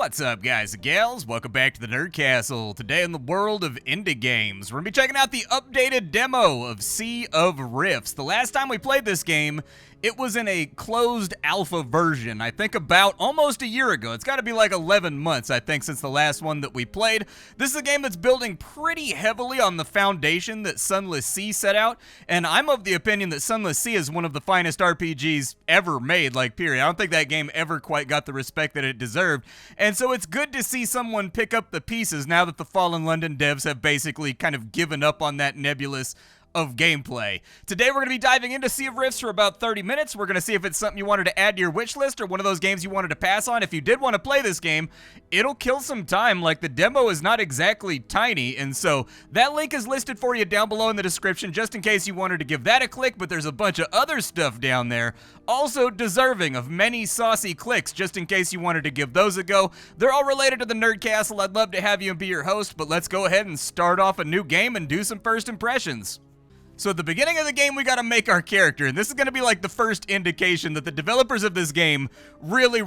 What's up, guys and gals? Welcome back to the Nerd Castle. Today in the world of indie games, we're going to be checking out the updated demo of Sea of Rifts. The last time we played this game, it was in a closed alpha version, I think about almost a year ago. It's got to be like 11 months, I think, since the last one that we played. This is a game that's building pretty heavily on the foundation that Sunless Sea set out, and I'm of the opinion that Sunless Sea is one of the finest RPGs ever made, like, period. I don't think that game ever quite got the respect that it deserved, and so it's good to see someone pick up the pieces now that the Fallen London devs have basically kind of given up on that nebulous of gameplay. Today we're going to be diving into Sea of Rifts for about 30 minutes. We're going to see if it's something you wanted to add to your wish list or one of those games you wanted to pass on. If you did want to play this game, it'll kill some time. Like, the demo is not exactly tiny, and so that link is listed for you down below in the description just in case you wanted to give that a click, but there's a bunch of other stuff down there also deserving of many saucy clicks just in case you wanted to give those a go. They're all related to the Nerd Castle. I'd love to have you and be your host, but let's go ahead and start off a new game and do some first impressions. So at the beginning of the game, we gotta make our character, and this is gonna be like the first indication that the developers of this game really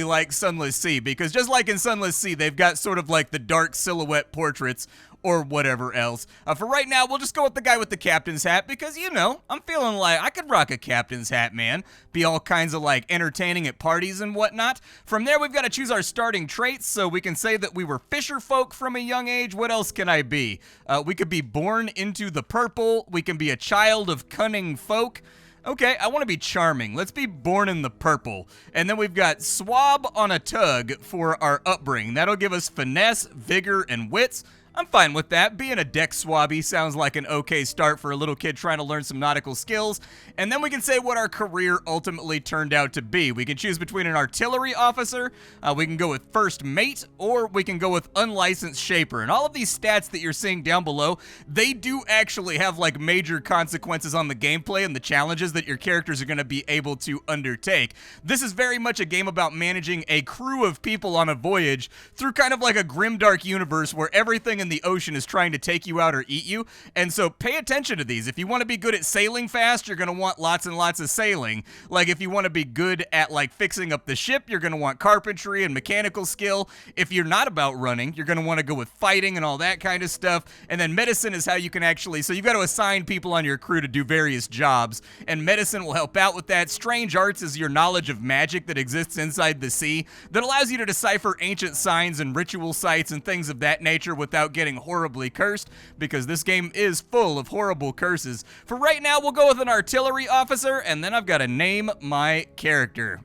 like Sunless Sea, because just like in Sunless Sea, they've got sort of like the dark silhouette portraits or whatever else. For right now, we'll just go with the guy with the captain's hat because, you know, I'm feeling like I could rock a captain's hat, man. Be all kinds of, like, entertaining at parties and whatnot. From there, we've got to choose our starting traits, so we can say that we were fisher folk from a young age. What else can I be? We could be born into the purple. We can be a child of cunning folk. Okay, I want to be charming. Let's be born in the purple. And then we've got swab on a tug for our upbringing. That'll give us finesse, vigor, and wits. I'm fine with that. Being a deck swabby sounds like an okay start for a little kid trying to learn some nautical skills. And then we can say what our career ultimately turned out to be. We can choose between an artillery officer, we can go with first mate, or we can go with unlicensed shaper. And all of these stats that you're seeing down below, they do actually have like major consequences on the gameplay and the challenges that your characters are going to be able to undertake. This is very much a game about managing a crew of people on a voyage through kind of like a grimdark universe where everything in the ocean is trying to take you out or eat you, and so pay attention to these. If you want to be good at sailing fast, you're going to want lots and lots of sailing. Like, if you want to be good at, like, fixing up the ship, you're going to want carpentry and mechanical skill. If you're not about running, you're going to want to go with fighting and all that kind of stuff. And then medicine is how you can actually, so you've got to assign people on your crew to do various jobs, and medicine will help out with that. Strange arts is your knowledge of magic that exists inside the sea that allows you to decipher ancient signs and ritual sites and things of that nature without getting horribly cursed, because this game is full of horrible curses. For right now, we'll go with an artillery officer, and then I've got to name my character.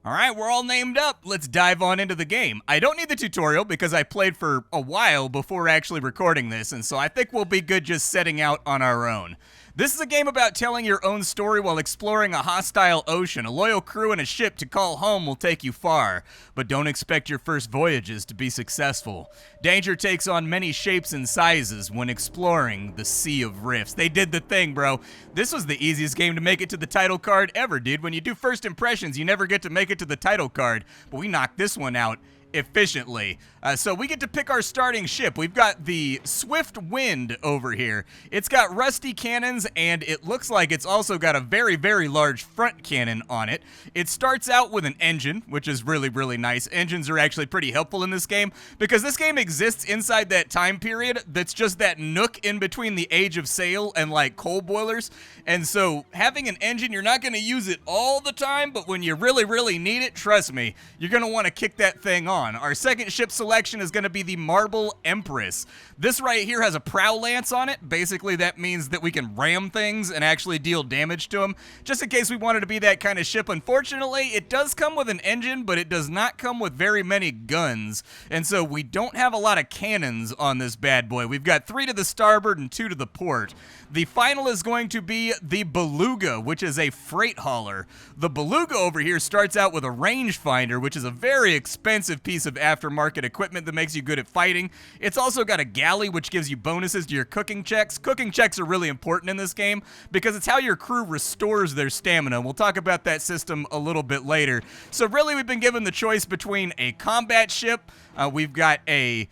Alright, we're all named up. Let's dive on into the game. I don't need the tutorial because I played for a while before actually recording this, and so I think we'll be good just setting out on our own. This is a game about telling your own story while exploring a hostile ocean. A loyal crew and a ship to call home will take you far, but don't expect your first voyages to be successful. Danger takes on many shapes and sizes when exploring the Sea of Rifts. They did the thing, bro. This was the easiest game to make it to the title card ever, dude. When you do first impressions, you never get to make it to the title card, but we knocked this one out efficiently. So we get to pick our starting ship. We've got the Swift Wind over here. It's got rusty cannons, and it looks like it's also got a very large front cannon on it. It starts out with an engine, which is really nice. Engines are actually pretty helpful in this game because this game exists inside that time period that's just that nook in between the age of sail and like coal boilers. And so having an engine, you're not going to use it all the time, but when you really need it, trust me, you're going to want to kick that thing on. Our second ship selection is going to be the Marble Empress. This right here has a prow lance on it. Basically, that means that we can ram things and actually deal damage to them, just in case we wanted to be that kind of ship. Unfortunately, it does come with an engine, but it does not come with very many guns, and so we don't have a lot of cannons on this bad boy. We've got 3 to the starboard and 2 to the port. The final is going to be the Beluga, which is a freight hauler. The Beluga over here starts out with a rangefinder, which is a very expensive piece of aftermarket equipment that makes you good at fighting. It's also got a galley, which gives you bonuses to your cooking checks. Cooking checks are really important in this game because it's how your crew restores their stamina. We'll talk about that system a little bit later. So really, we've been given the choice between a combat ship, we've got a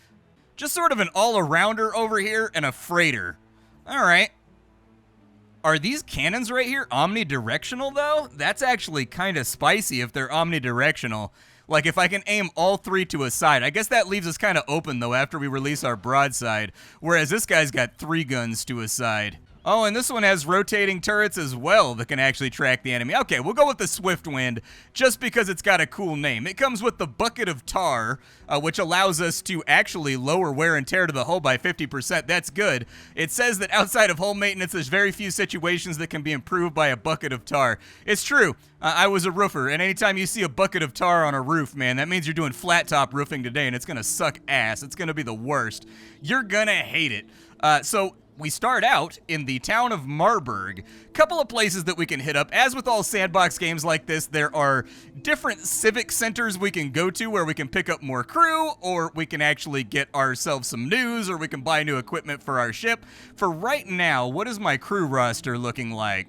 just sort of an all-arounder over here, and a freighter. All right. Are these cannons right here omnidirectional, though? That's actually kind of spicy if they're omnidirectional. Like, if I can aim all 3 to a side. I guess that leaves us kind of open, though, after we release our broadside, whereas this guy's got 3 guns to a side. Oh, and this one has rotating turrets as well that can actually track the enemy. Okay, we'll go with the Swift Wind just because it's got a cool name. It comes with the Bucket of Tar, which allows us to actually lower wear and tear to the hull by 50%. That's good. It says that outside of hull maintenance, there's very few situations that can be improved by a bucket of tar. It's true. I was a roofer, and anytime you see a bucket of tar on a roof, man, that means you're doing flat top roofing today, and it's going to suck ass. It's going to be the worst. You're going to hate it. So we start out in the town of Marburg. Couple of places that we can hit up. As with all sandbox games like this, there are different civic centers we can go to where we can pick up more crew, or we can actually get ourselves some news, or we can buy new equipment for our ship. For right now, what is my crew roster looking like?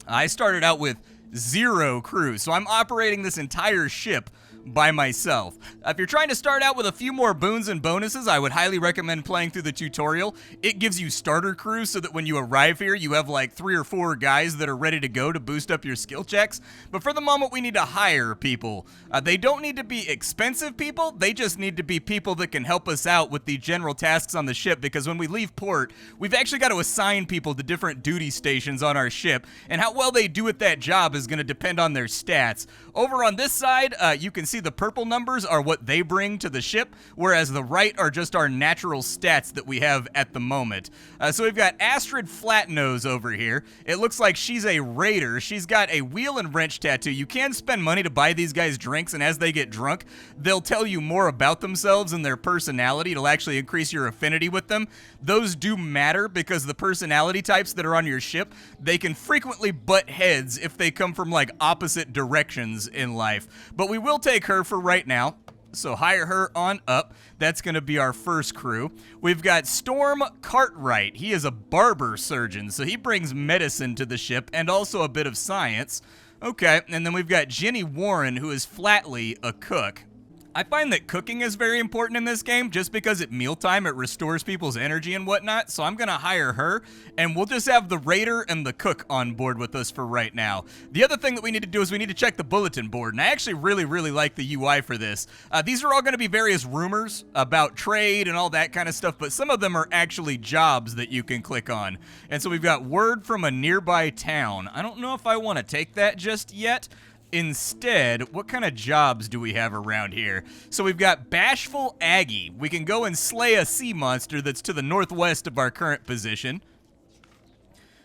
I started out with 0 crew, so I'm operating this entire ship by myself. If you're trying to start out with a few more boons and bonuses, I would highly recommend playing through the tutorial. It gives you starter crews so that when you arrive here, you have like 3 or 4 guys that are ready to go to boost up your skill checks. But for the moment, we need to hire people. They don't need to be expensive people. They just need to be people that can help us out with the general tasks on the ship, because when we leave port, we've actually got to assign people to different duty stations on our ship, and how well they do at that job is going to depend on their stats. Over on this side, you can see the purple numbers are what they bring to the ship, whereas the right are just our natural stats that we have at the moment. So we've got Astrid Flatnose over here. It looks like she's a raider. She's got a wheel and wrench tattoo. You can spend money to buy these guys drinks, and as they get drunk, they'll tell you more about themselves and their personality. It'll actually increase your affinity with them. Those do matter because the personality types that are on your ship, they can frequently butt heads if they come from like opposite directions in life. But we will take her for right now, so hire her on up. That's going to be our first crew. We've got Storm Cartwright. He is a barber surgeon, so he brings medicine to the ship and also a bit of science. Okay, and then we've got Jenny Warren, who is flatly a cook. I find that cooking is very important in this game just because at mealtime it restores people's energy and whatnot, so I'm going to hire her, and we'll just have the raider and the cook on board with us for right now. The other thing that we need to do is we need to check the bulletin board, and I actually really like the UI for this. These are all going to be various rumors about trade and all that kind of stuff, but some of them are actually jobs that you can click on. And so we've got word from a nearby town. I don't know if I want to take that just yet. Instead, what kind of jobs do we have around here? So we've got Bashful Aggie. We can go and slay a sea monster that's to the northwest of our current position.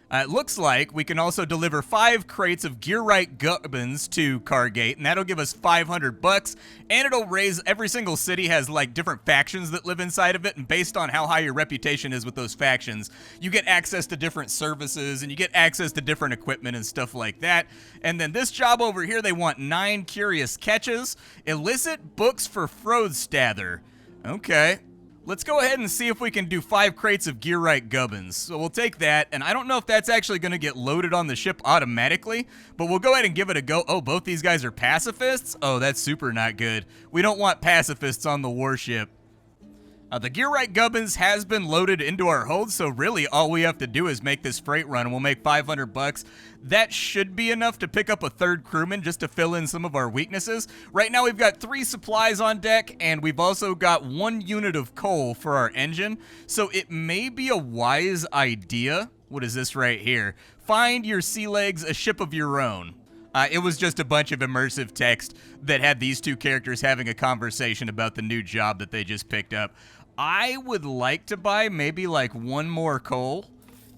It looks like we can also deliver 5 crates of Gearwright Gubbins to Kargate, and that'll give us $500, and it'll raise, every single city has like different factions that live inside of it, and based on how high your reputation is with those factions, you get access to different services, and you get access to different equipment and stuff like that. And then this job over here, they want 9 curious catches, illicit books for Frodestather. Okay. Let's go ahead and see if we can do 5 crates of Gearwright Gubbins. So we'll take that, and I don't know if that's actually going to get loaded on the ship automatically, but we'll go ahead and give it a go. Oh, both these guys are pacifists? Oh, that's super not good. We don't want pacifists on the warship. The Gearwright Gubbins has been loaded into our hold, so really all we have to do is make this freight run, and we'll make $500. That should be enough to pick up a 3rd crewman just to fill in some of our weaknesses. Right now we've got 3 supplies on deck, and we've also got 1 unit of coal for our engine, so it may be a wise idea. What is this right here? Find your sea legs a ship of your own. It was just a bunch of immersive text that had these 2 characters having a conversation about the new job that they just picked up. I would like to buy maybe like 1 more coal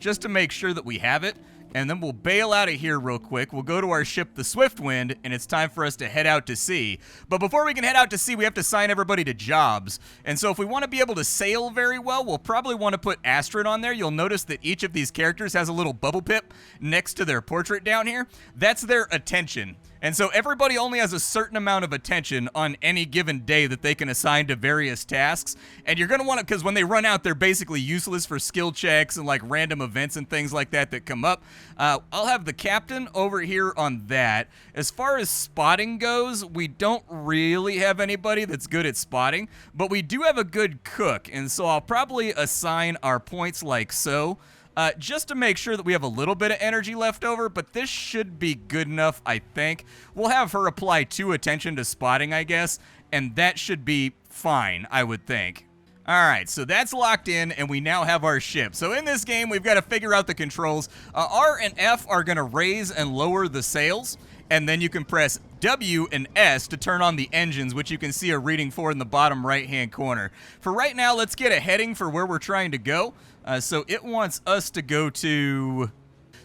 just to make sure that we have it, and then we'll bail out of here real quick. We'll go to our ship, the Swiftwind, and it's time for us to head out to sea. But before we can head out to sea, we have to assign everybody to jobs. And so if we want to be able to sail very well, we'll probably want to put Astrid on there. You'll notice that each of these characters has a little bubble pip next to their portrait down here. That's their attention. And so everybody only has a certain amount of attention on any given day that they can assign to various tasks. And you're going to want to, because when they run out, they're basically useless for skill checks and like random events and things like that that come up. I'll have the captain over here on that. As far as spotting goes, we don't really have anybody that's good at spotting, but we do have a good cook. And so I'll probably assign our points like so. just to make sure that we have a little bit of energy left over, but this should be good enough, I think. We'll have her apply 2 attention to spotting, I guess, and that should be fine, I would think. Alright, so that's locked in, and we now have our ship. So in this game, we've got to figure out the controls. R and F are going to raise and lower the sails, and then you can press W and S to turn on the engines, which you can see a reading for in the bottom right-hand corner. For right now, let's get a heading for where we're trying to go. So it wants us to go to...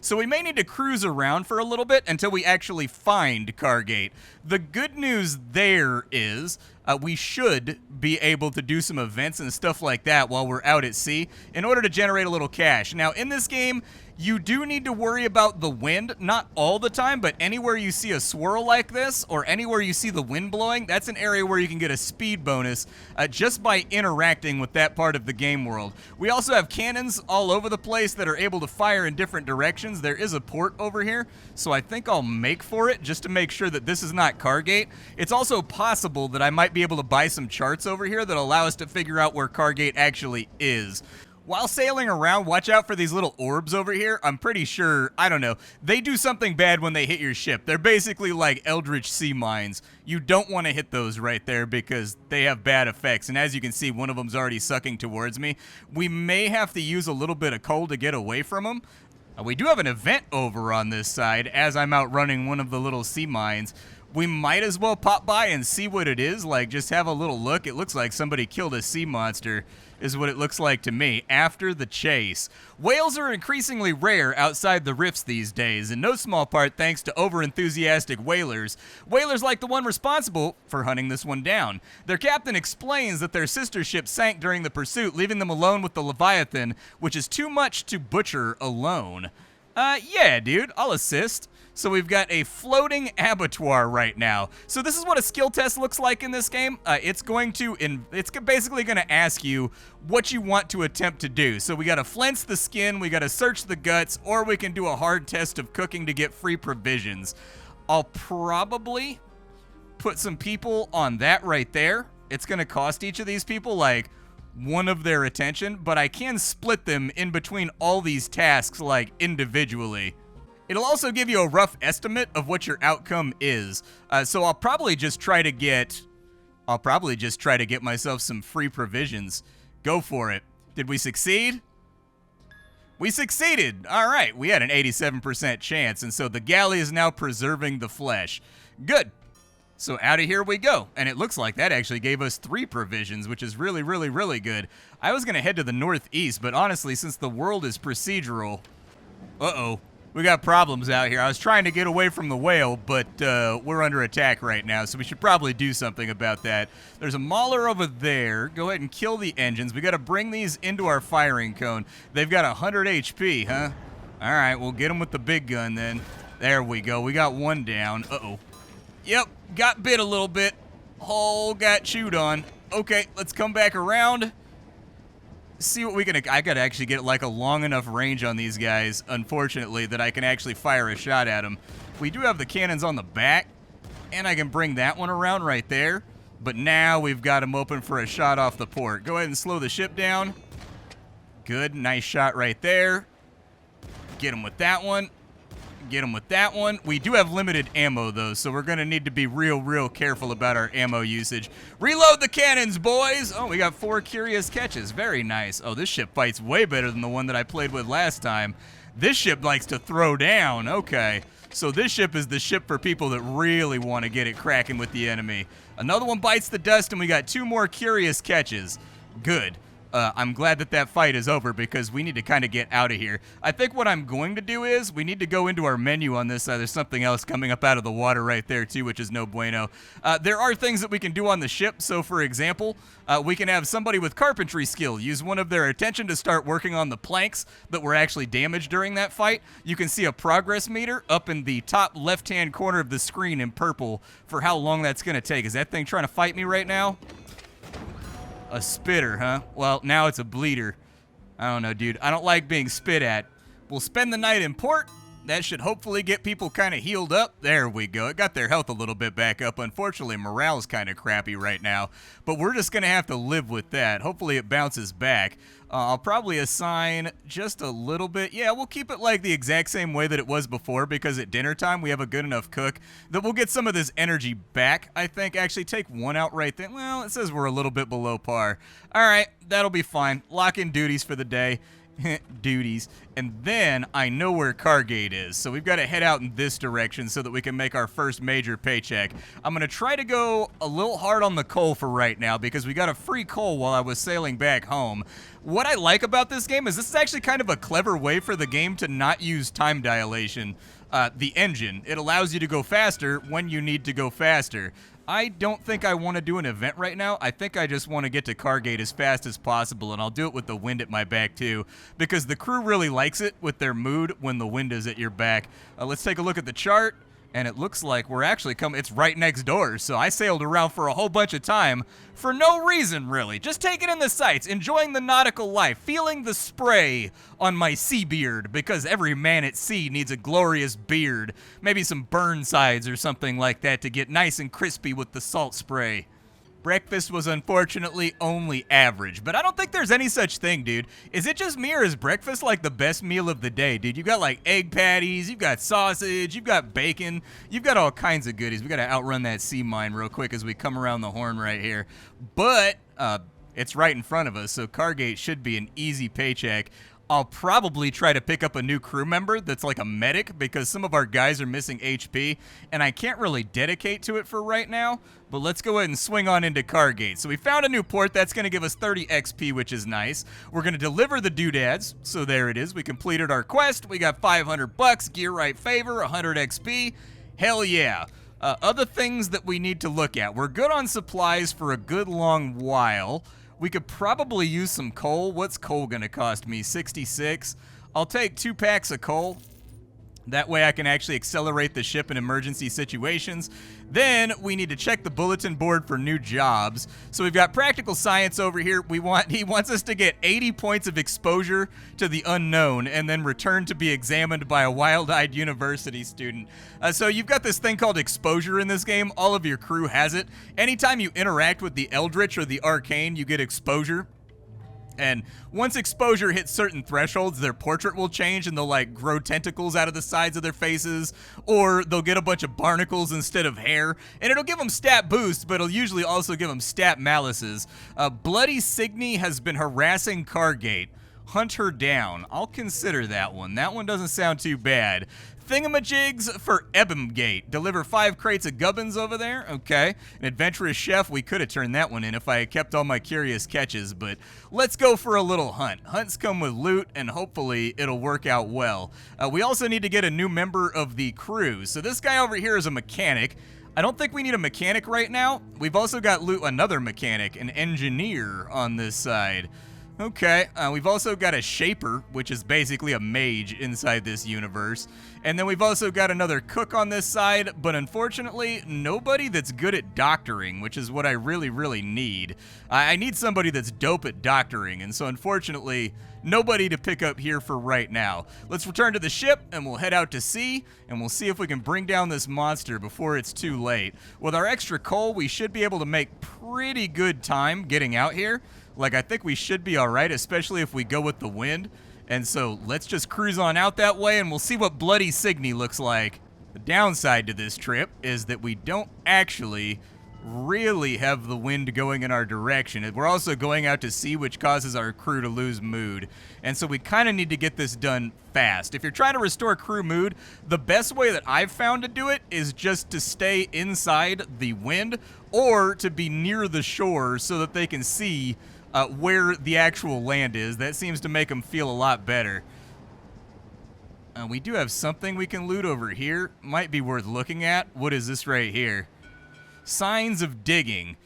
So we may need to cruise around for a little bit until we actually find Kargate. The good news there is we should be able to do some events and stuff like that while we're out at sea in order to generate a little cash. Now, in this game, you do need to worry about the wind, not all the time, but anywhere you see a swirl like this or anywhere you see the wind blowing, that's an area where you can get a speed bonus just by interacting with that part of the game world. We also have cannons all over the place that are able to fire in different directions. There is a port over here, so I think I'll make for it just to make sure that this is not Kargate. It's also possible that I might be able to buy some charts over here that allow us to figure out where Kargate actually is. While sailing around, watch out for these little orbs over here. I'm pretty sure, I don't know, they do something bad when they hit your ship. They're basically like eldritch sea mines. You don't want to hit those right there because they have bad effects. And as you can see, one of them's already sucking towards me. We may have to use a little bit of coal to get away from them. We do have an event over on this side as I'm out running one of the little sea mines. We might as well pop by and see what it is, like just have a little look. It looks like somebody killed a sea monster, is what it looks like to me, after the chase. Whales are increasingly rare outside the rifts these days, in no small part thanks to over-enthusiastic whalers. Whalers like the one responsible for hunting this one down. Their captain explains that their sister ship sank during the pursuit, leaving them alone with the Leviathan, which is too much to butcher alone. Yeah, dude, I'll assist. So we've got a floating abattoir right now. So this is what a skill test looks like in this game. It's basically going to ask you what you want to attempt to do. So we got to flinch the skin, we got to search the guts, or we can do a hard test of cooking to get free provisions. I'll probably put some people on that right there. It's going to cost each of these people like one of their attention, but I can split them in between all these tasks like individually. It'll also give you a rough estimate of what your outcome is. So I'll probably just try to get myself some free provisions. Go for it. Did we succeed? We succeeded. All right, we had an 87% chance, and so the galley is now preserving the flesh. Good. So out of here we go. And it looks like that actually gave us 3 provisions, which is really, really, really good. I was going to head to the northeast, but honestly, since the world is procedural... Uh-oh. We got problems out here. I was trying to get away from the whale, but we're under attack right now, so we should probably do something about that. There's a mauler over there. Go ahead and kill the engines. We got to bring these into our firing cone. They've got 100 HP, huh? All right, we'll get them with the big gun then. There we go. We got one down. Uh-oh. Yep, got bit a little bit. Hull got chewed on. Okay, let's come back around. See what we can... I gotta actually get like a long enough range on these guys, unfortunately, that I can actually fire a shot at them. We do have the cannons on the back, and I can bring that one around right there. But now we've got them open for a shot off the port. Go ahead and slow the ship down. Good, nice shot right there. Get him with that one. Get him with that one. We do have limited ammo, though, so we're going to need to be real careful about our ammo usage. Reload the cannons, boys! Oh, we got 4 curious catches. Very nice. Oh, this ship fights way better than the one that I played with last time. This ship likes to throw down. Okay. So this ship is the ship for people that really want to get it cracking with the enemy. Another one bites the dust, and we got 2 more curious catches. Good. I'm glad that that fight is over because we need to kind of get out of here. I think what I'm going to do is we need to go into our menu on this side. There's something else coming up out of the water right there too, which is no bueno. There are things that we can do on the ship. So for example, we can have somebody with carpentry skill use one of their attention to start working on the planks that were actually damaged during that fight. You can see a progress meter up in the top left-hand corner of the screen in purple for how long that's going to take. Is that thing trying to fight me right now? A spitter, huh? Well, now it's a bleeder. I don't know, dude. I don't like being spit at. We'll spend the night in port, That should hopefully get people kind of healed up. There we go. It got their health a little bit back up. Unfortunately, morale's kind of crappy right now, but we're just going to have to live with that. Hopefully it bounces back. I'll probably assign just a little bit. Yeah, we'll keep it like the exact same way that it was before, because at dinner time we have a good enough cook that we'll get some of this energy back, I think. Actually, take one out right there. Well, it says we're a little bit below par. All right, that'll be fine. Lock in duties for the day. Duties. And then I know where Kargate is, so we've got to head out in this direction so that we can make our first major paycheck. I'm going to try to go a little hard on the coal for right now because we got a free coal while I was sailing back home. What I like about this game is this is actually kind of a clever way for the game to not use time dilation. The engine, it allows you to go faster when you need to go faster. I don't think I want to do an event right now. I think I just want to get to Kargate as fast as possible, and I'll do it with the wind at my back too, because the crew really likes it with their mood when the wind is at your back. Let's take a look at the chart, and it looks like we're actually coming. It's right next door, so I sailed around for a whole bunch of time for no reason, really. Just taking in the sights, enjoying the nautical life, feeling the spray on my sea beard, because every man at sea needs a glorious beard. Maybe some Burnsides or something like that to get nice and crispy with the salt spray. Breakfast was unfortunately only average, but I don't think there's any such thing, dude. Is it just me, or is breakfast like the best meal of the day, dude? You got like egg patties, you've got sausage, you've got bacon, you've got all kinds of goodies. We got to outrun that sea mine real quick as we come around the horn right here. But it's right in front of us, so Kargate should be an easy paycheck. I'll probably try to pick up a new crew member that's like a medic, because some of our guys are missing HP, and I can't really dedicate to it for right now. But let's go ahead and swing on into Kargate. So we found a new port that's going to give us 30 XP, which is nice. We're going to deliver the doodads. So there it is. We completed our quest. We got 500 bucks, gear right favor, 100 XP. Hell yeah. Other things that we need to look at. We're good on supplies for a good long while. We could probably use some coal. What's coal going to cost me? 66. I'll take 2 packs of coal. That way I can actually accelerate the ship in emergency situations. Then we need to check the bulletin board for new jobs. So we've got practical science over here. He wants us to get 80 points of exposure to the unknown and then return to be examined by a wild-eyed university student. So you've got this thing called exposure in this game. All of your crew has it. Anytime you interact with the Eldritch or the Arcane, you get exposure. And once exposure hits certain thresholds, their portrait will change and they'll like grow tentacles out of the sides of their faces, or they'll get a bunch of barnacles instead of hair, and it'll give them stat boosts, but it'll usually also give them stat malices. Bloody Signney has been harassing Kargate. Hunt her down. I'll consider that one. That one doesn't sound too bad. Thingamajigs for Ebomgate. Deliver 5 crates of gubbins over there. Okay. An adventurous chef. We could have turned that one in if I had kept all my curious catches, but let's go for a little hunt. Hunts come with loot, and hopefully it'll work out well. We also need to get a new member of the crew. So this guy over here is a mechanic. I don't think we need a mechanic right now. We've also got another mechanic, an engineer on this side. Okay, we've also got a shaper, which is basically a mage inside this universe. And then we've also got another cook on this side, but unfortunately, nobody that's good at doctoring, which is what I really, really need. I need somebody that's dope at doctoring, and so unfortunately, nobody to pick up here for right now. Let's return to the ship, and we'll head out to sea, and we'll see if we can bring down this monster before it's too late. With our extra coal, we should be able to make pretty good time getting out here. Like, I think we should be all right, especially if we go with the wind. And so let's just cruise on out that way, and we'll see what Bloody Signney looks like. The downside to this trip is that we don't actually really have the wind going in our direction. We're also going out to sea, which causes our crew to lose mood. And so we kind of need to get this done fast. If you're trying to restore crew mood, the best way that I've found to do it is just to stay inside the wind or to be near the shore so that they can see where the actual land is. That seems to make them feel a lot better. We do have something we can loot over here. Might be worth looking at. What is this right here? Signs of digging.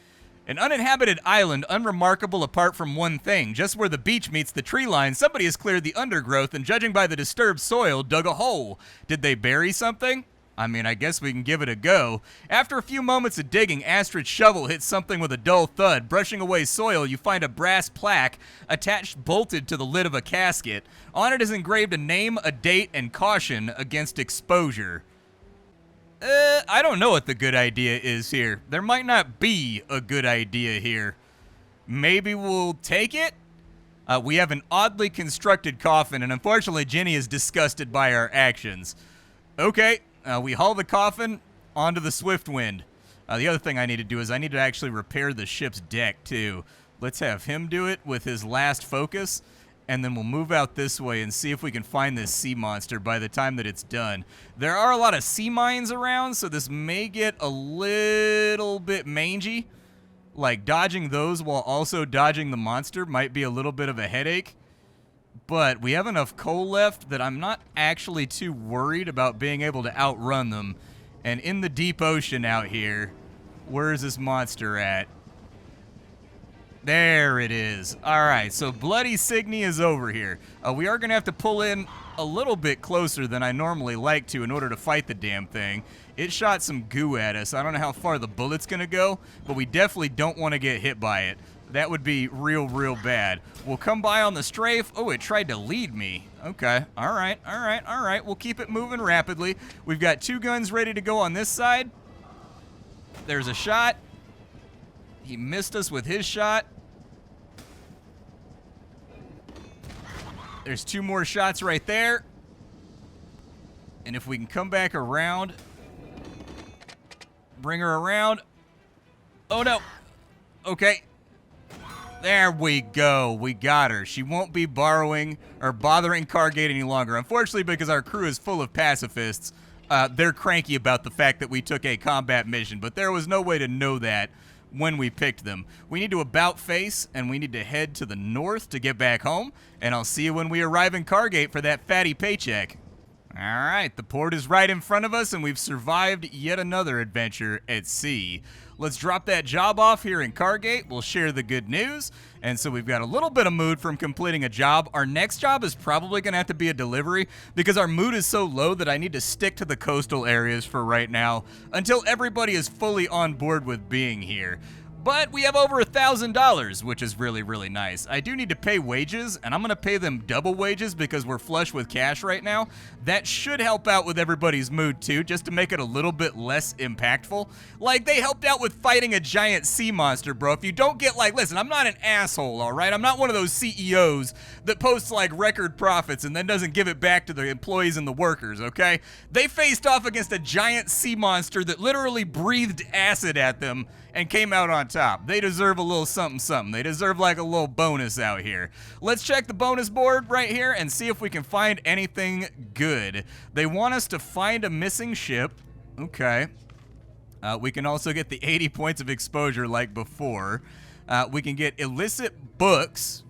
An uninhabited island, unremarkable apart from one thing. Just where the beach meets the tree line, somebody has cleared the undergrowth and, judging by the disturbed soil, dug a hole. Did they bury something? I mean, I guess we can give it a go. After a few moments of digging, Astrid's shovel hits something with a dull thud. Brushing away soil, you find a brass plaque attached bolted to the lid of a casket. On it is engraved a name, a date, and caution against exposure. I don't know what the good idea is here. There might not be a good idea here. Maybe we'll take it? We have an oddly constructed coffin, and unfortunately, Jenny is disgusted by our actions. Okay. We haul the coffin onto the Swiftwind. The other thing I need to do is I need to actually repair the ship's deck, too. Let's have him do it with his last focus, and then we'll move out this way and see if we can find this sea monster by the time that it's done. There are a lot of sea mines around, so this may get a little bit mangy. Like, dodging those while also dodging the monster might be a little bit of a headache. But we have enough coal left that I'm not actually too worried about being able to outrun them. And in the deep ocean out here, where is this monster at? There it is. All right, so Bloody Signney is over here. We are going to have to pull in a little bit closer than I normally like to in order to fight the damn thing. It shot some goo at us. I don't know how far the bullet's going to go, but we definitely don't want to get hit by it. That would be real, real bad. We'll come by on the strafe. Oh, it tried to lead me. Okay. All right, all right, all right. We'll keep it moving rapidly. We've got 2 guns ready to go on this side. There's a shot. He missed us with his shot. There's 2 more shots right there. And if we can come back around, bring her around. Oh, no. Okay. There we go. We got her. She won't be borrowing or bothering Kargate any longer. Unfortunately, because our crew is full of pacifists, they're cranky about the fact that we took a combat mission, but there was no way to know that when we picked them. We need to about face, and we need to head to the north to get back home, and I'll see you when we arrive in Kargate for that fatty paycheck. All right, the port is right in front of us, and we've survived yet another adventure at sea. Let's drop that job off here in Kargate. We'll share the good news. And so we've got a little bit of mood from completing a job. Our next job is probably going to have to be a delivery because our mood is so low that I need to stick to the coastal areas for right now until everybody is fully on board with being here. But we have over $1,000, which is really, really nice. I do need to pay wages, and I'm going to pay them double wages because we're flush with cash right now. That should help out with everybody's mood, too, just to make it a little bit less impactful. Like, they helped out with fighting a giant sea monster, bro. If you don't get, like, listen, I'm not an asshole, all right? I'm not one of those CEOs that posts, like, record profits and then doesn't give it back to the employees and the workers, okay? They faced off against a giant sea monster that literally breathed acid at them and came out on top. They deserve a little something something. They deserve like a little bonus out here. Let's check the bonus board right here and see if we can find anything good. They want us to find a missing ship. Okay. We can also get the 80 points of exposure like before. We can get illicit books,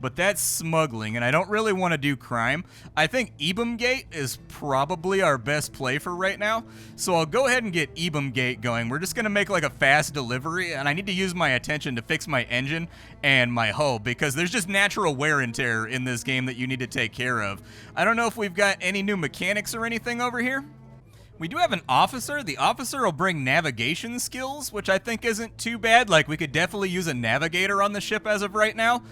but that's smuggling, and I don't really want to do crime. I think Ebomgate is probably our best play for right now, so I'll go ahead and get Ebomgate going. We're just going to make like a fast delivery, and I need to use my attention to fix my engine and my hull, because there's just natural wear and tear in this game that you need to take care of. I don't know if we've got any new mechanics or anything over here. We do have an officer. The officer will bring navigation skills, which I think isn't too bad. Like, we could definitely use a navigator on the ship as of right now.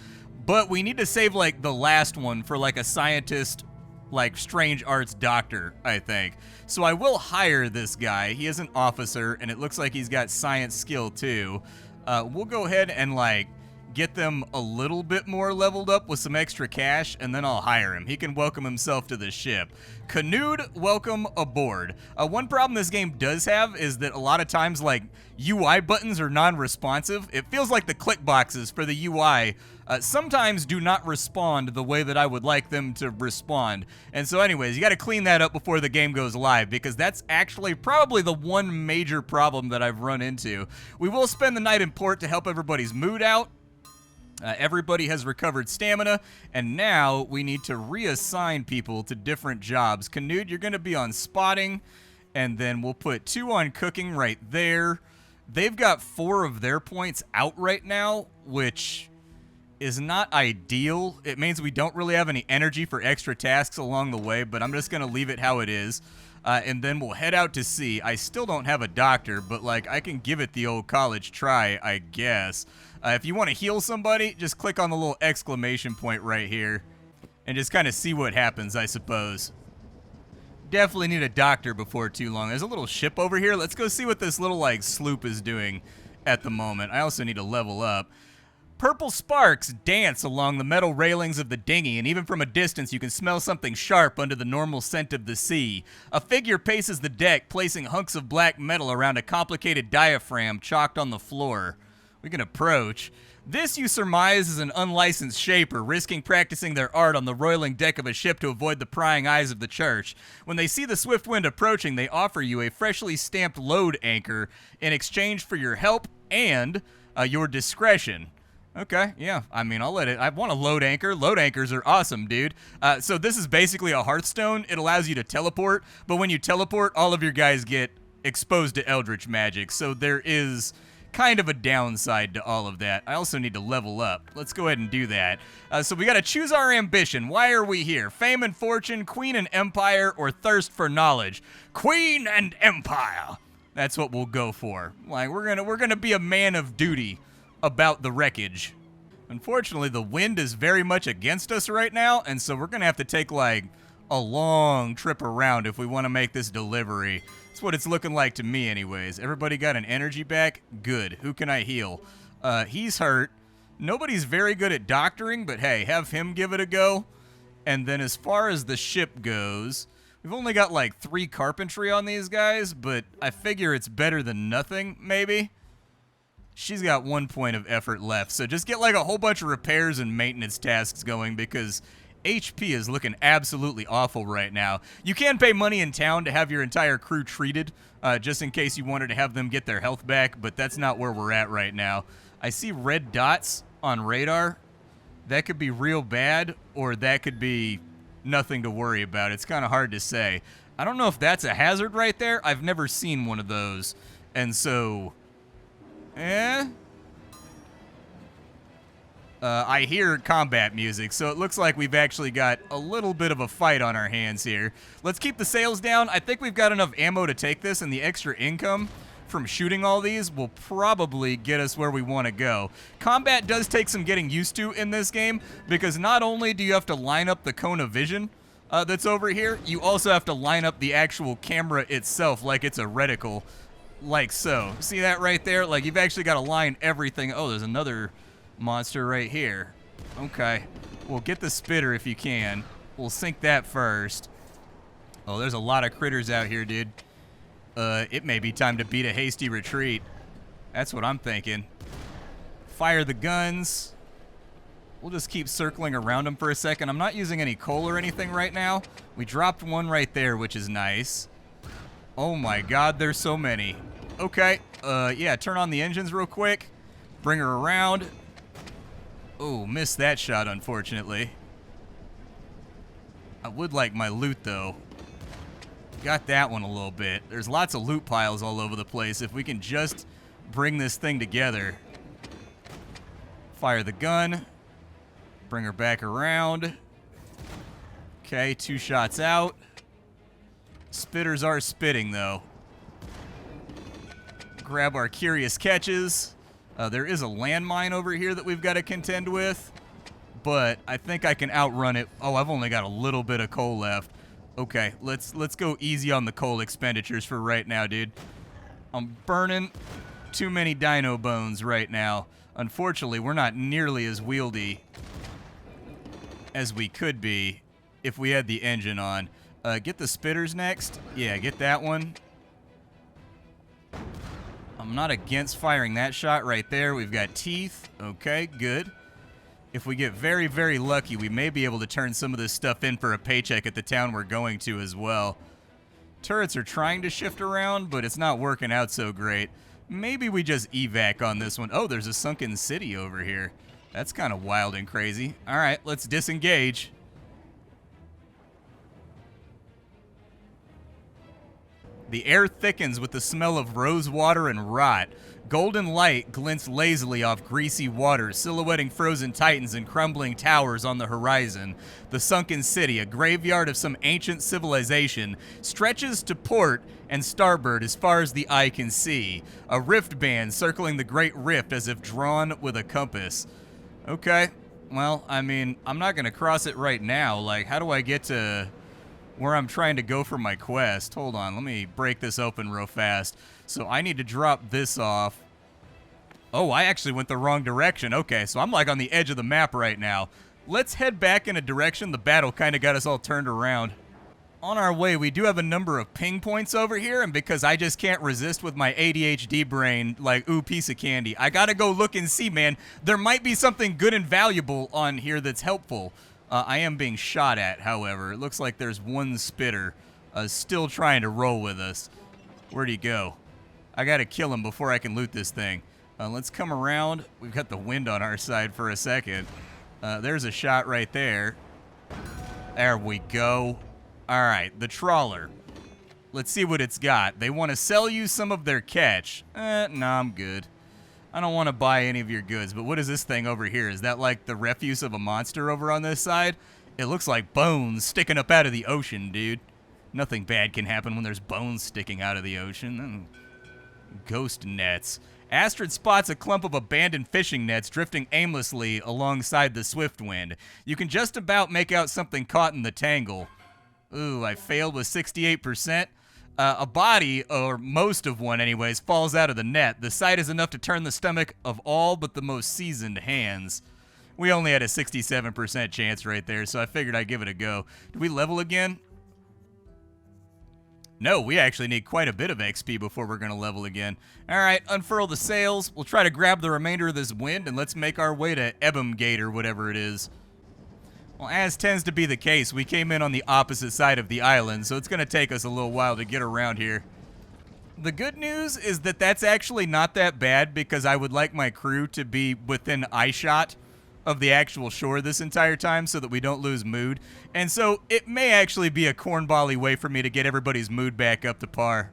But we need to save, like, the last one for, like, a scientist, like, strange arts doctor, I think. So I will hire this guy. He is an officer, and it looks like he's got science skill, too. We'll go ahead and, like, get them a little bit more leveled up with some extra cash, and then I'll hire him. He can welcome himself to the ship. Canoed, welcome aboard. One problem this game does have is that a lot of times, like, UI buttons are non-responsive. It feels like the click boxes for the UI sometimes do not respond the way that I would like them to respond. And so anyways, you got to clean that up before the game goes live, because that's actually probably the one major problem that I've run into. We will spend the night in port to help everybody's mood out. Everybody has recovered stamina, and now we need to reassign people to different jobs. Canoed, you're going to be on spotting, and then we'll put 2 on cooking right there. They've got 4 of their points out right now, which is not ideal. It means we don't really have any energy for extra tasks along the way, but I'm just going to leave it how it is. and then we'll head out to sea. I still don't have a doctor, but, like, I can give it the old college try, I guess. If you want to heal somebody, just click on the little exclamation point right here and just kind of see what happens, I suppose. Definitely need a doctor before too long. There's a little ship over here. Let's go see what this little, like, sloop is doing at the moment. I also need to level up. Purple sparks dance along the metal railings of the dinghy, and even from a distance you can smell something sharp under the normal scent of the sea. A figure paces the deck, placing hunks of black metal around a complicated diaphragm chalked on the floor. We can approach. This, you surmise, is an unlicensed shaper, risking practicing their art on the roiling deck of a ship to avoid the prying eyes of the church. When they see the swift wind approaching, they offer you a freshly stamped load anchor in exchange for your help and your discretion. Okay, yeah, I mean, I'll let it. I want a load anchor. Load anchors are awesome, dude. So this is basically a Hearthstone. It allows you to teleport, but when you teleport, all of your guys get exposed to Eldritch magic, so there is kind of a downside to all of that. I also need to level up. Let's go ahead and do that. So we got to choose our ambition. Why are we here? Fame and fortune, queen and empire, or thirst for knowledge? Queen and empire. That's what we'll go for. Like, we're gonna be a man of duty about the wreckage. Unfortunately, the wind is very much against us right now, and so we're gonna have to take, like, a long trip around if we want to make this delivery. That's what it's looking like to me anyways. Everybody got an energy back? Good. Who can I heal? He's hurt. Nobody's very good at doctoring, but hey, have him give it a go. And then as far as the ship goes, we've only got like 3 carpentry on these guys, but I figure it's better than nothing, maybe. She's got 1 point of effort left, so just get like a whole bunch of repairs and maintenance tasks going because HP is looking absolutely awful right now. You can pay money in town to have your entire crew treated, just in case you wanted to have them get their health back, but that's not where we're at right now. I see red dots on radar. That could be real bad, or that could be nothing to worry about. It's kind of hard to say. I don't know if that's a hazard right there. I've never seen one of those, and so... I hear combat music, so it looks like we've actually got a little bit of a fight on our hands here. Let's keep the sails down. I think we've got enough ammo to take this, and the extra income from shooting all these will probably get us where we want to go. Combat does take some getting used to in this game, because not only do you have to line up the cone of vision that's over here, you also have to line up the actual camera itself like it's a reticle, like so. See that right there? Like, you've actually got to line everything. Oh, there's another monster right here. Okay. Well, get the spitter if you can. We'll sink that first. Oh, there's a lot of critters out here, dude. It may be time to beat a hasty retreat. That's what I'm thinking. Fire the guns. We'll just keep circling around them for a second. I'm not using any coal or anything right now. We dropped one right there, which is nice. Oh my god, there's so many. Okay. Yeah, turn on the engines real quick. Bring her around. Oh, missed that shot, unfortunately. I would like my loot, though. Got that one a little bit. There's lots of loot piles all over the place. If we can just bring this thing together. Fire the gun. Bring her back around. Okay, 2 shots out. Spitters are spitting, though. Grab our curious catches. There is a landmine over here that we've got to contend with, but I think I can outrun it. Oh, I've only got a little bit of coal left. Okay, let's go easy on the coal expenditures for right now, dude. I'm burning too many dino bones right now. Unfortunately, we're not nearly as wieldy as we could be if we had the engine on. Get the spitters next. Yeah, get that one. I'm not against firing that shot right there. We've got teeth. Okay, good. If we get very, very lucky, we may be able to turn some of this stuff in for a paycheck at the town we're going to as well. Turrets are trying to shift around, but it's not working out so great. Maybe we just evac on this one. Oh, there's a sunken city over here. That's kind of wild and crazy. All right, let's disengage. The air thickens with the smell of rose water and rot. Golden light glints lazily off greasy water, silhouetting frozen titans and crumbling towers on the horizon. The sunken city, a graveyard of some ancient civilization, stretches to port and starboard as far as the eye can see. A rift band circling the great rift as if drawn with a compass. Okay, well, I mean, I'm not going to cross it right now. Like, how do I get to where I'm trying to go for my quest? Hold on, let me break this open real fast. So I need to drop this off. Oh, I actually went the wrong direction. Okay, so I'm like on the edge of the map right now. Let's head back in a direction. The battle kind of got us all turned around. On our way, we do have a number of ping points over here, and because I just can't resist with my ADHD brain, like, ooh, piece of candy, I gotta go look and see, man. There might be something good and valuable on here that's helpful. I am being shot at, however. It looks like there's one spitter still trying to roll with us. Where'd he go? I gotta kill him before I can loot this thing. Let's come around. We've got the wind on our side for a second. There's a shot right there. There we go. All right, the Trawler. Let's see what it's got. They want to sell you some of their catch. No, I'm good. I don't want to buy any of your goods, but what is this thing over here? Is that like the refuse of a monster over on this side? It looks like bones sticking up out of the ocean, dude. Nothing bad can happen when there's bones sticking out of the ocean. Ghost nets. Astrid spots a clump of abandoned fishing nets drifting aimlessly alongside the swift wind. You can just about make out something caught in the tangle. Ooh, I failed with 68%. A body, or most of one anyways, falls out of the net. The sight is enough to turn the stomach of all but the most seasoned hands. We only had a 67% chance right there, so I figured I'd give it a go. Do we level again? No, we actually need quite a bit of XP before we're going to level again. All right, unfurl the sails. We'll try to grab the remainder of this wind, and let's make our way to Ebomgate or whatever it is. Well, as tends to be the case, we came in on the opposite side of the island, so it's going to take us a little while to get around here. The good news is that that's actually not that bad, because I would like my crew to be within eyeshot of the actual shore this entire time so that we don't lose mood. And so it may actually be a cornbally way for me to get everybody's mood back up to par.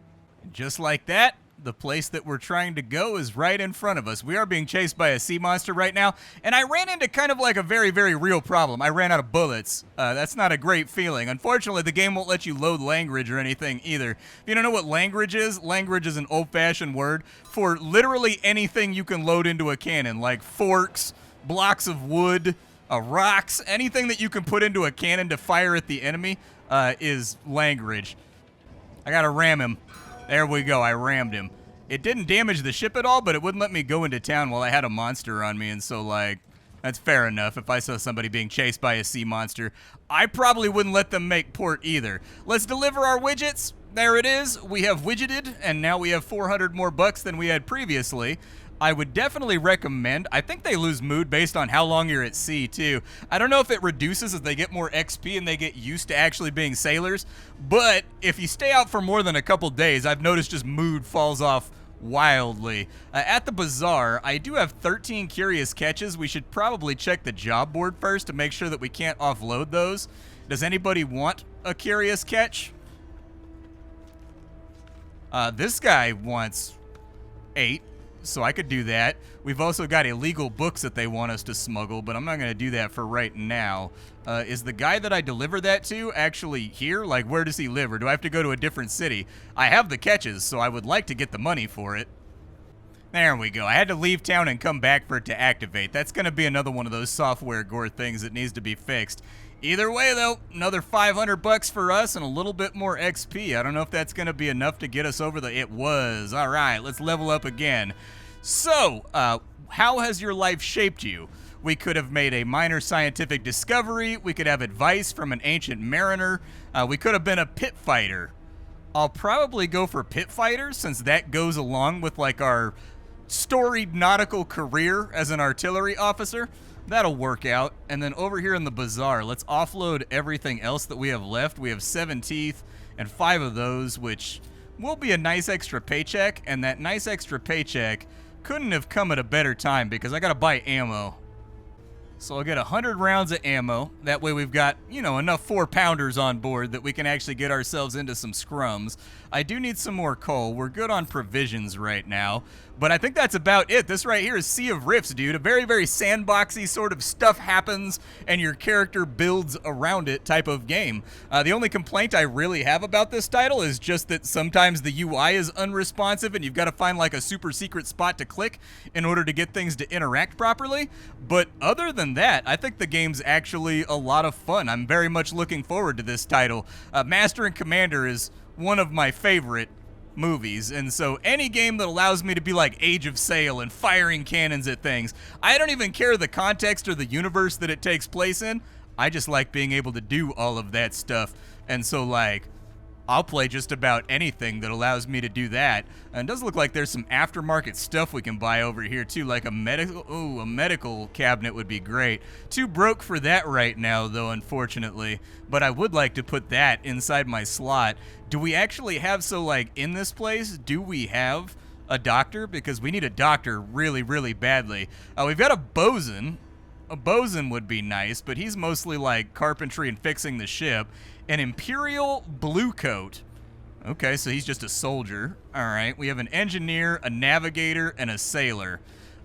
Just like that, the place that we're trying to go is right in front of us. We are being chased by a sea monster right now, and I ran into kind of like a very, very real problem. I ran out of bullets. That's not a great feeling. Unfortunately, the game won't let you load language or anything either. If you don't know what language is an old-fashioned word for literally anything you can load into a cannon, like forks, blocks of wood, rocks, anything that you can put into a cannon to fire at the enemy is language. I gotta ram him. There we go, I rammed him. It didn't damage the ship at all, but it wouldn't let me go into town while I had a monster on me, and so, like, that's fair enough. If I saw somebody being chased by a sea monster, I probably wouldn't let them make port either. Let's deliver our widgets. There it is. We have widgeted, and now we have 400 more bucks than we had previously. I would definitely recommend, I think they lose mood based on how long you're at sea, too. I don't know if it reduces as they get more XP and they get used to actually being sailors, but if you stay out for more than a couple days, I've noticed just mood falls off wildly. At the bazaar, I do have 13 curious catches. We should probably check the job board first to make sure that we can't offload those. Does anybody want a curious catch? This guy wants 8. So I could do that. We've also got illegal books that they want us to smuggle, but I'm not going to do that for right now. Is the guy that I deliver that to actually here? Like, where does he live, or do I have to go to a different city? I have the catches, so I would like to get the money for it. There we go. I had to leave town and come back for it to activate. That's going to be another one of those software gore things that needs to be fixed. Either way, though, another 500 bucks for us and a little bit more XP. I don't know if that's going to be enough to get us over the... It was. All right, let's level up again. So, how has your life shaped you? We could have made a minor scientific discovery. We could have advice from an ancient mariner. We could have been a pit fighter. I'll probably go for pit fighter since that goes along with, like, our storied nautical career as an artillery officer. That'll work out. And then over here in the bazaar, let's offload everything else that we have left. We have 7 teeth and 5 of those, which will be a nice extra paycheck. And that nice extra paycheck couldn't have come at a better time because I gotta buy ammo. So I'll get 100 rounds of ammo. That way we've got, you know, enough 4-pounders on board that we can actually get ourselves into some scrums. I do need some more coal. We're good on provisions right now. But I think that's about it. This right here is Sea of Rifts, dude. A very, very sandboxy sort of stuff happens and your character builds around it type of game. The only complaint I really have about this title is just that sometimes the UI is unresponsive and you've got to find like a super secret spot to click in order to get things to interact properly. But other than that, I think the game's actually a lot of fun. I'm very much looking forward to this title. Master and Commander is one of my favorite movies, and so any game that allows me to be like Age of Sail and firing cannons at things, I don't even care the context or the universe that it takes place in. I just like being able to do all of that stuff, and so like I'll play just about anything that allows me to do that. And it does look like there's some aftermarket stuff we can buy over here too, like a medical cabinet would be great. Too broke for that right now though, unfortunately, but I would like to put that inside my slot. Do we actually have, so like in this place, do we have a doctor? Because we need a doctor really, really badly. We've got a bosun. A bosun would be nice, but he's mostly like carpentry and fixing the ship. An Imperial Bluecoat. Okay, so he's just a soldier. All right, we have an engineer, a navigator, and a sailor.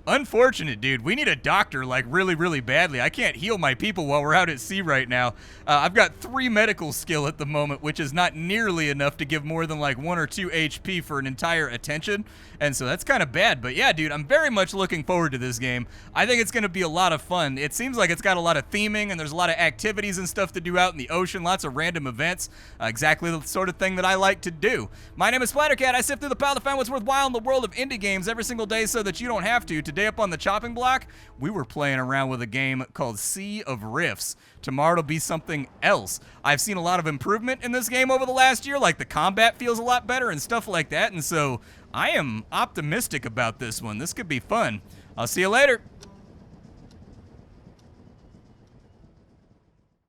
Unfortunate, dude. We need a doctor, like, really, really badly. I can't heal my people while we're out at sea right now. I've got 3 medical skill at the moment, which is not nearly enough to give more than, like, 1 or 2 HP for an entire attention. And so that's kind of bad. But, yeah, dude, I'm very much looking forward to this game. I think it's going to be a lot of fun. It seems like it's got a lot of theming, and there's a lot of activities and stuff to do out in the ocean. Lots of random events. Exactly the sort of thing that I like to do. My name is Splattercat. I sift through the pile to find what's worthwhile in the world of indie games every single day so that you don't have to. Today up on the chopping block, we were playing around with a game called Sea of Rifts. Tomorrow it'll be something else. I've seen a lot of improvement in this game over the last year, like the combat feels a lot better and stuff like that, and so I am optimistic about this one. This could be fun. I'll see you later.